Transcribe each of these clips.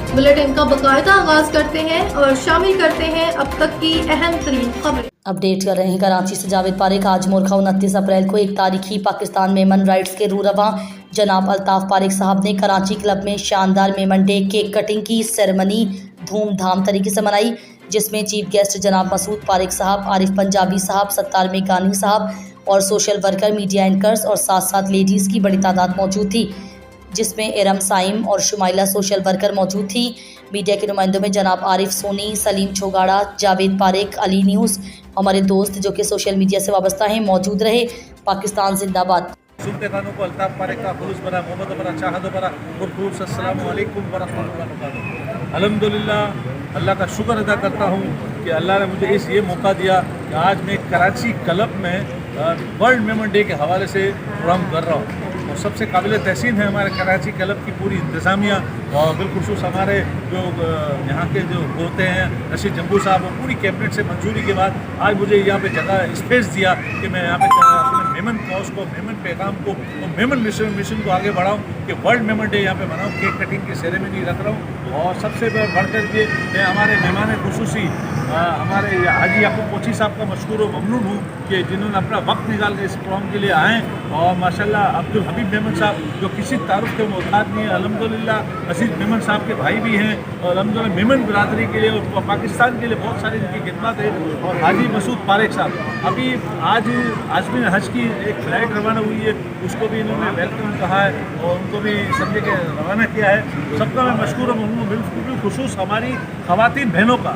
Bulletin का बाकायदा आगाज करते हैं और शामिल करते हैं अब तक की अहम तरीन खबरें। अपडेट कर रहे हैं कराची से जावेद पारेख। आज मोरखा 29 अप्रैल को एक तारीखी पाकिस्तान मेमन राइट्स के रूरवा जनाब अल्ताफ पारेख साहब ने कराची क्लब में शानदार मेमन डे केक कटिंग की सेरेमनी धूमधाम तरीके से मनाई, जिसमें चीफ गेस्ट जनाब मसूद पारेख साहब, आरिफ पंजाबी साहब, सत्तार मेकानी साहब और सोशल वर्कर, मीडिया एंकर्स और साथ साथ लेडीज़ की बड़ी तादाद मौजूद थी, जिसमें एरम साइम और शुमाइला सोशल वर्कर मौजूद थी। मीडिया के नुमाइंदों में जनाब आरिफ सोनी, सलीम छोगाड़ा, जावेद पारेख, अली न्यूज़, हमारे दोस्त जो कि सोशल मीडिया से वाबस्ता हैं मौजूद रहे। पाकिस्तान जिंदाबाद। सुनते खानों को अल्ताफ पारेख का खुलूस भरा, मोहब्बत भरा, चाहत भरा खुलूस अस्सलामु अलैकुम व रहमतुल्लाहि व बरकातहू। अल्हम्दुलिल्लाह, अल्लाह का शुक्र अदा करता हूँ कि अल्लाह ने मुझे ये मौका दिया कि आज मैं कराची क्लब में वर्ल्ड मेमन डे के हवाले से प्रोग्राम कर रहा हूँ। और सबसे काबिल तहसीन है हमारे कराची क्लब की पूरी इंतज़ामिया और बिलखुसूस हमारे जो यहाँ के जो होते हैं रशीद जम्बू साहब और पूरी कैबिनेट से मंजूरी के बाद आज मुझे यहाँ पे जगह स्पेस दिया कि मैं यहाँ पे अपने मेमन कॉज को, मेमन पैगाम को और मेमन मिशन को आगे बढ़ाऊँ कि वर्ल्ड मेमन डे यहाँ पे मनाऊँ। केक कटिंग की सेरेमनी रख रहा हूँ और सबसे बढ़कर के मैं हमारे मेहमान खुसूसी हमारे हाजी याकूब कोची साहब का मशकूर व ममनून हूँ कि जिन्होंने अपना वक्त निकाल के इस प्रोग्राम के लिए आएँ। और माशाल्लाह अब्दुल हबीब मेमन साहब जो किसी तारुफ के मोहताज नहीं है, अल्हम्दुलिल्लाह अजीज़ मेमन साहब के भाई भी हैं और अल्हम्दुलिल्लाह मेमन बरादरी के लिए और पाकिस्तान के लिए बहुत सारी इनकी खिदमत है। और हाजी मसूद पारेख साहब अभी आज आज़मीन हज की एक फ़्लाइट रवाना हुई है, उसको भी इन्होंने वेलकम कहा है और उनको भी समझे के रवाना किया है। सबका मैं मशकूर हूँ, बिलखुसूस हमारी ख़वातीन बहनों का,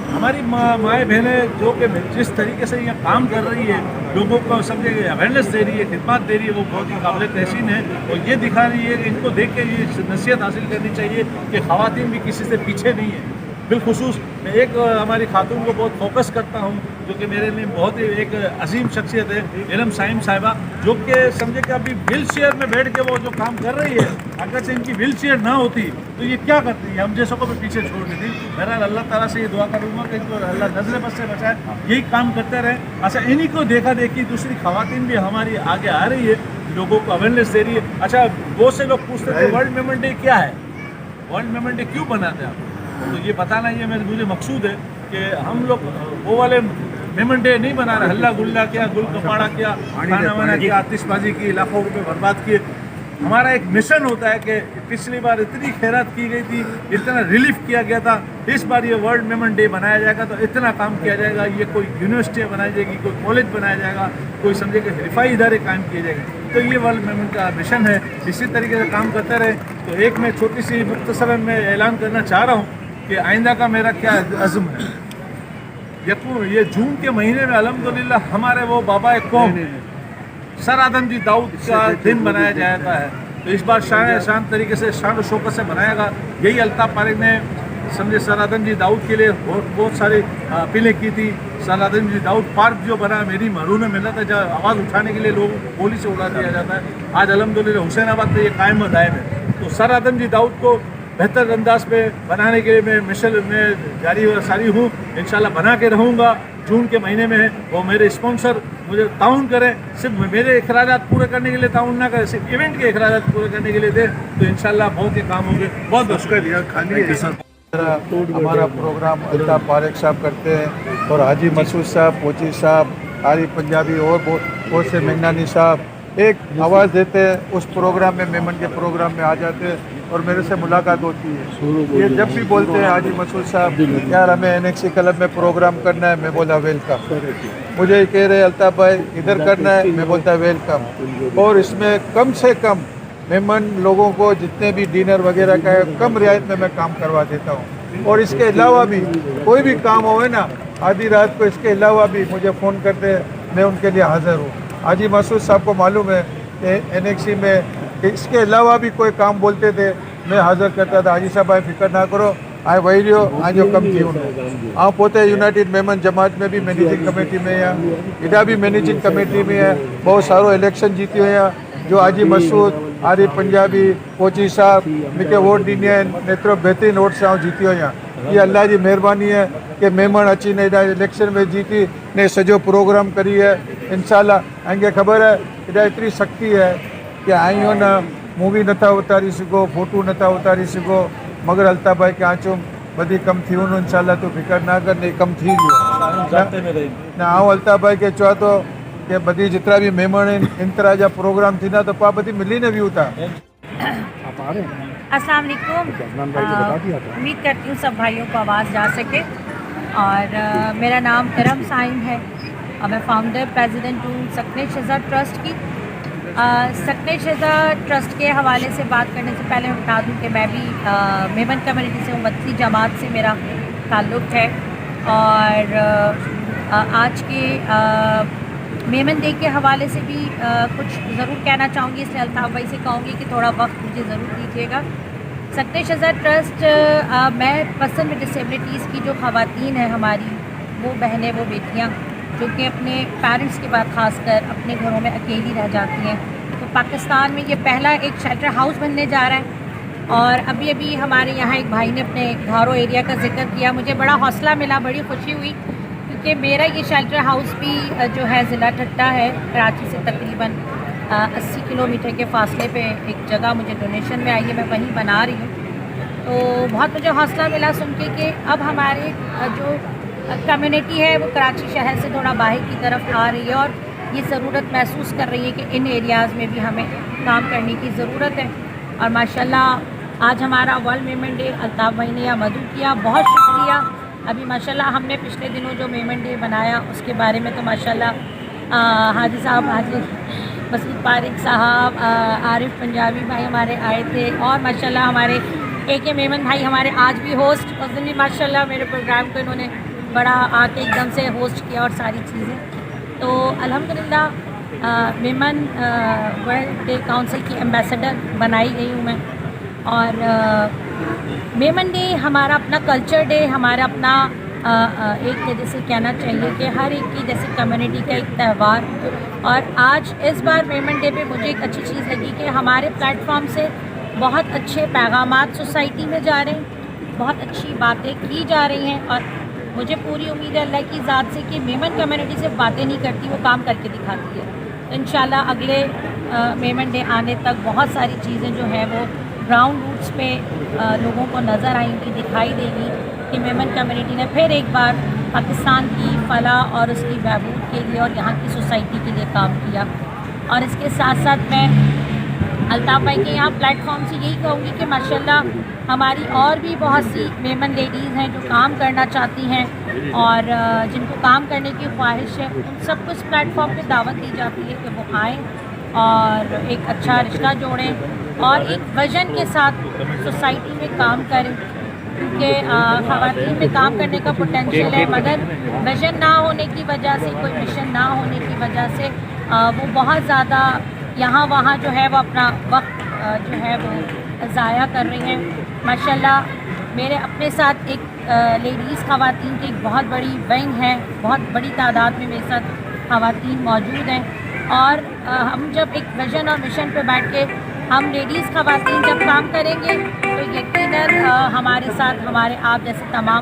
हमारी माएँ बहनें जो कि जिस तरीके से यहाँ काम कर रही है, लोगों को समझे अवेयरनेस दे रही है, खिदमत दे रही है, वो बहुत ही काबिल तहसीन है। और ये दिखा रही है कि इनको देख के ये नसीहत हासिल करनी चाहिए कि ख़वातीन भी किसी से पीछे नहीं है। बिलखुसूस मैं एक हमारी खातून को बहुत फोकस करता हूँ जो कि मेरे लिए बहुत ही एक अजीम शख्सियत है, एरम साइम साहिबा, जो कि समझे कि अभी व्हील चेयर में बैठ के वो जो काम कर रही है, अगर से इनकी व्हील चेयर ना होती तो ये क्या करती है, हम जैसों को भी पीछे छोड़ देती। बहरहाल अल्लाह ताला से ये दुआ करूँगा कि इनको अल्लाह नज़र बस से बचाए, यही काम करते रहे। अच्छा, इन्हीं को देखा देखी दूसरी ख़वातीन भी हमारी आगे आ रही है, लोगों को अवेयरनेस दे रही है। अच्छा, बहुत से लोग पूछते थे वर्ल्ड मेमन डे क्या है, वर्ल्ड मेमन डे क्यों बनाते हैं आप, तो ये बताना ये मुझे मकसूद है कि हम लोग वो वाले मेमन डे नहीं बना रहे, हल्ला गुल्ला किया, गुल कपाड़ा किया, खाना वाना किया, आतिशबाजी की, लाखों रुपए बर्बाद किए। हमारा एक मिशन होता है कि पिछली बार इतनी खैरात की गई थी, इतना रिलीफ किया गया था, इस बार ये वर्ल्ड मेमन डे बनाया जाएगा तो इतना काम किया जाएगा, ये कोई यूनिवर्सिटी बनाई जाएगी, कोई कॉलेज बनाया जाएगा, कोई समझे कि रिफाई इदारे कायम किए जाएंगे। तो ये वर्ल्ड मेमन का मिशन है, इसी तरीके से काम करते रहे। तो एक मैं छोटी सी मुख्तसरन में ऐलान करना चाह रहा हूँ कि आइंदा का मेरा क्या अज़्म है। ये जून के महीने में अल्हम्दुलिल्लाह हमारे वो बाबा कौम सर आदम जी दाऊद का दिन बनाया जाता है, तो इस बार शान तरीके से शान और शौकत से बनाएगा। यही अल्ताफ पारेख ने समझे सर आदम जी दाऊद के लिए बहुत सारी अपीलें की थी। सर आदम जी दाऊद पार्क जो बना मेरी मरून मिलत है, जहाँ आवाज़ उठाने के लिए लोगों को गोली से उड़ा दिया जाता है, आज अल्हम्दुलिल्लाह हुसैनाबाद में ये कायम दायम है। तो सर आदम जी दाऊद को बेहतर अंदाज पे बनाने के लिए मैं मिशन में जारी व सारी हूँ, इंशाल्लाह बना के रहूँगा। जून के महीने में है वो मेरे स्पॉन्सर मुझे ताउन करें, सिर्फ मेरे अखराजात पूरे करने के लिए ताउन ना करें, सिर्फ इवेंट के अखराजात पूरे करने के लिए दें, तो इंशाल्लाह बहुत ही काम होंगे। बहुत बहुत शुक्रिया। हमारा प्रोग्राम अल्ताफ पारेख साहब करते हैं और हाजी मसूद साहब, कोची साहब, आरिफ पंजाबी और बहुत से मेघनानी साहब एक आवाज़ देते हैं, उस प्रोग्राम में मेमन के प्रोग्राम में आ जाते हैं और मेरे से मुलाकात होती है। ये जब भी बोलते हैं हाजी मसूद साहब यार हमें एनएक्सी क्लब में प्रोग्राम करना है, मैं बोला वेलकम। मुझे कह रहे अल्ताफ भाई इधर करना है, मैं बोलता वेलकम। और इसमें कम से कम मेमन लोगों को जितने भी डिनर वगैरह का है कम रियायत में मैं काम करवा देता हूँ। और इसके अलावा भी कोई भी काम हो ना आधी रात को, इसके अलावा भी मुझे फ़ोन करते हैं, मैं उनके लिए हाज़िर हूँ। हाजी मसूद साहब को मालूम है कि एनएक्सी में इसके अलावा भी कोई काम बोलते थे, मैं हाज़िर करता था। हाजी साहब भाई फिक्र ना करो, आए वही रहो आज जो कम थी उन्होंने आप पोते यूनाइटेड मेमन जमात में भी मैनेजिंग कमेटी में या इधर भी मैनेजिंग कमेटी में है, बहुत सारो इलेक्शन जीती हुए हैं जो हाजी मसूद, आरिफ पंजाबी, कोची साहब मूंखे वोट ॾिनी आहिनि, एतिरो बहितरीनु वोट सां जीती आहियां। ये अल्लाह जी मेहरबानी है कि मेमन अची ने इलेक्शन में जीती ने सॼो प्रोग्राम करी है। इंशाल्लाह अॻे ख़बर है एॾा एतिरी शक्ति है कि आहियूं न मूवी नथा उतारी सघो, फोटू नथा उतारी सघो, मगर अल्ताफ़ भाई के आँचों बदी कम थी उन इंशाल्लाह तो फिक्र ना कर नहीं कम थी जाते में रहेंगे ना आऊँ अल्ताफ़ भाई के चो तो કે બધી જેટલા બી મહેમાન ઇન્તરા જા પ્રોગ્રામ થીના તો પા બધી મિલીને વ્યૂ था अस्सलाम वालेकुम। उम्मीद करती हूँ सब भाइयों को आवाज़ जा सके। और मेरा नाम करम साइम है और मैं फाउंडर प्रेसिडेंट हूँ सकने शहज़ाद ट्रस्ट की। सकने शहज़ाद ट्रस्ट के हवाले से बात करने से पहले मैं बता दूँ कि मैं भी मेमन कम्युनिटी से हूँ, मदनी जमात से मेरा ताल्लुक़ है। और आज के मेमन डे के हवाले से भी कुछ ज़रूर कहना चाहूँगी, इसलिए अल्ताफ़ भाई से कहूँगी कि थोड़ा वक्त मुझे ज़रूर दीजिएगा। सकने शहज़ाद ट्रस्ट मैं पर्सन विद डिसेबिलिटीज़ की जो ख़वातीन हैं हमारी, वो बहनें, वो बेटियाँ जो कि अपने पेरेंट्स के बाद ख़ासकर अपने घरों में अकेली रह जाती हैं, तो पाकिस्तान में ये पहला एक शेल्टर हाउस बनने जा रहा है। और अभी अभी हमारे यहाँ एक भाई ने अपने घारो एरिया का जिक्र किया, मुझे बड़ा हौसला मिला, बड़ी खुशी हुई, क्योंकि मेरा ये शेल्टर हाउस भी जो है ज़िला ठट्टा है, कराची से तकरीबन 80 किलोमीटर के फासले पे एक जगह मुझे डोनेशन में आई है, मैं वहीं बना रही हूँ। तो बहुत मुझे हौसला मिला सुन के कि अब हमारे जो कम्युनिटी है वो कराची शहर से थोड़ा बाहर की तरफ आ रही है और ये ज़रूरत महसूस कर रही है कि इन एरियाज़ में भी हमें काम करने की ज़रूरत है। और माशाल्लाह आज हमारा वर्ल्ड मेमन डे अल्ताफ़ भाई ने या मधु किया, बहुत शुक्रिया। अभी माशाल्लाह हमने पिछले दिनों जो मेमन डे बनाया उसके बारे में तो माशाल्लाह हाजी साहब, हाजी मसूद पारिक साहब, आरिफ पंजाबी भाई हमारे आए थे और माशाल्लाह हमारे के मेमन भाई हमारे आज भी होस्ट, उस दिन भी माशाल्लाह मेरे प्रोग्राम को इन्होंने बड़ा आके एकदम से होस्ट किया और सारी चीज़ें। तो अल्हम्दुलिल्लाह मेमन वर्ल्ड डे काउंसिल की एम्बेसडर बनाई गई हूँ मैं। और मेमन डे हमारा अपना कल्चर डे, हमारा अपना एक जैसे कहना चाहिए कि हर एक की जैसे कम्युनिटी का एक त्यौहार। और आज इस बार मेमन डे पे मुझे एक अच्छी चीज़ लगी कि हमारे प्लेटफॉर्म से बहुत अच्छे पैगामात सोसाइटी में जा रहे हैं, बहुत अच्छी बातें की जा रही हैं। और मुझे पूरी उम्मीद है अल्लाह की ज़ात से कि मेमन कम्युनिटी सिर्फ बातें नहीं करती, वो काम करके दिखाती है। तो इंशाल्लाह अगले मेमन डे आने तक बहुत सारी चीज़ें जो हैं वो ग्राउंड रूट्स पे लोगों को नज़र आएंगी, दिखाई देगी कि मेमन कम्युनिटी ने फिर एक बार पाकिस्तान की फलाह और उसकी बहबूद के लिए और यहाँ की सोसाइटी के लिए काम किया। और इसके साथ साथ मैं अल्ताफ़ भाई के यहाँ प्लेटफॉर्म से यही कहूँगी कि माशाल्लाह हमारी और भी बहुत सी मेमन लेडीज़ हैं जो काम करना चाहती हैं और जिनको काम करने की ख्वाहिश है, उन सबको इस प्लेटफॉर्म पे दावत दी जाती है कि वो आएँ और एक अच्छा रिश्ता जोड़ें और एक विज़न के साथ सोसाइटी में काम करें। क्योंकि ख़वातीन में काम करने का पोटेंशियल है, मगर विज़न ना होने की वजह से, कोई मिशन ना होने की वजह से वो बहुत ज़्यादा यहाँ वहाँ जो है वो अपना वक्त जो है वो ज़ाया कर रही हैं। माशाल्लाह मेरे अपने साथ एक लेडीज़ ख़वातीन की एक बहुत बड़ी विंग है, बहुत बड़ी तादाद में मेरे साथ ख़वातीन मौजूद हैं। और हम जब एक विज़न और मिशन पे बैठ के हम लेडीज़ ख़वातीन जब काम करेंगे तो यकीनन हमारे साथ हमारे आप जैसे तमाम